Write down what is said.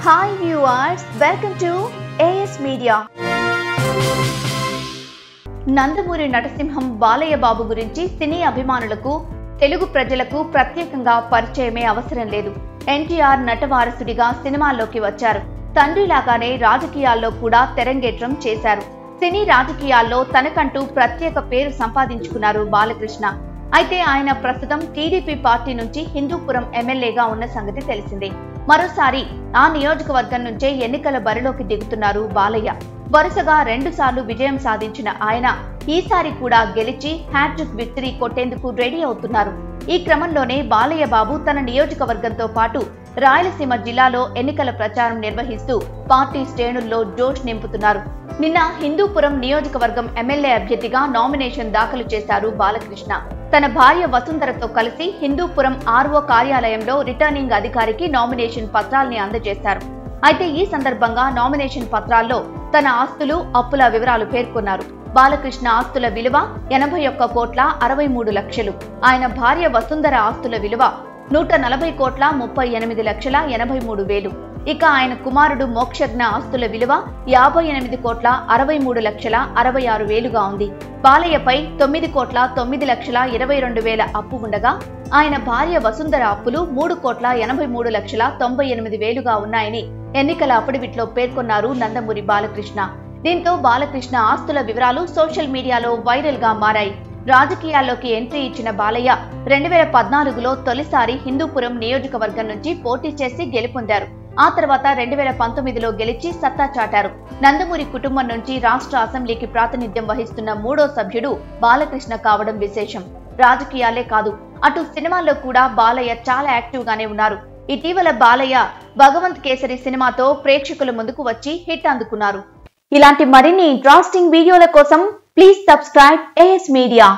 Hi viewers, welcome to AS Media. Nandamuri నటసింహం Balayya Babu గురించి సినీ అభిమానులకు తెలుగు ప్రజలకు ప్రత్యేకంగా పరిచయమే అవసరం లేదు. ఎన్టీఆర్ నటవారసుడిగా సినిమాల్లోకి వచ్చారు. తండ్రిలాగానే రాజకీయాల్లో కూడా తెరంగేట్రం చేశారు. సినీ రాజకీయాల్లో తనకంటూ ప్రత్యేక పేరు సంపాదించుకున్నారు బాలకృష్ణ. అయితే ఆయన ప్రస్తుతం టీడీపీ పార్టీ నుంచి హిందూపురం ఎమ్మెల్యేగా ఉన్న సంగతి తెలిసిందే. మరోసారి ఆ నియోజకవర్గం నుంచే ఎన్నికల బరిలోకి దిగుతున్నారు బాలయ్య. వరుసగా 2 సార్లు విజయం సాధించిన ఆయన ఈసారి కూడా గెలిచి హ్యాట్రిక్ విక్టరీ కొట్టేందుకు రెడీ అవుతున్నారు. ఈ క్రమంలోనే బాలయ్య బాబు తన నియోజకవర్గంతో పాటు రాయలసీమ జిల్లాలో ఎన్నికల ప్రచారం నిర్వహిస్తూ పార్టీ శ్రేణుల్లో జోష్ నింపుతున్నారు. నిన్న హిందూపురం నియోజకవర్గం ఎమ్మెల్యే అభ్యర్థిగా నామినేషన్ దాఖలు చేశారు బాలకృష్ణ. తన భార్య వసుంధరతో కలిసి హిందూపురం ఆర్ఓ కార్యాలయంలో రిటర్నింగ్ అధికారికి నామినేషన్ పత్రాల్ని అందజేశారు. అయితే ఈ సందర్భంగా నామినేషన్ పత్రాల్లో తన ఆస్తులు, అప్పుల వివరాలు పేర్కొన్నారు. బాలకృష్ణ ఆస్తుల విలువ 81,63,00,000. ఆయన భార్య వసుంధర ఆస్తుల విలువ 140,38,83,000. ఇక ఆయన కుమారుడు మోక్షజ్ఞ ఆస్తుల విలువ 58,63,66,000 ఉంది. బాలయ్యపై 9,09,22,000 అప్పు ఉండగా ఆయన భార్య వసుంధర అప్పులు 3,83,98,000 ఉన్నాయని ఎన్నికల అఫిడవిట్లో పేర్కొన్నారు నందమూరి బాలకృష్ణ. దీంతో బాలకృష్ణ ఆస్తుల వివరాలు సోషల్ మీడియాలో వైరల్ గా మారాయి. రాజకీయాల్లోకి ఎంట్రీ ఇచ్చిన బాలయ్య 2014లో తొలిసారి హిందూపురం నియోజకవర్గం నుంచి పోటీ చేసి గెలుపొందారు. ఆ తర్వాత 2019లో గెలిచి సత్తా చాటారు. నందమూరి కుటుంబం నుంచి రాష్ట్ర అసెంబ్లీకి ప్రాతినిధ్యం వహిస్తున్న 3వ సభ్యుడు బాలకృష్ణ కావడం విశేషం. రాజకీయాలే కాదు, అటు సినిమాల్లో కూడా బాలయ్య చాలా యాక్టివ్ గానే ఉన్నారు. ఇటీవల బాలయ్య భగవంత్ కేసరి సినిమాతో ప్రేక్షకుల ముందుకు వచ్చి హిట్ అందుకున్నారు. ఇలాంటి మరిన్ని ఇంట్రెస్టింగ్ వీడియోల కోసం ప్లీజ్ సబ్స్క్రైబ్ AS Media.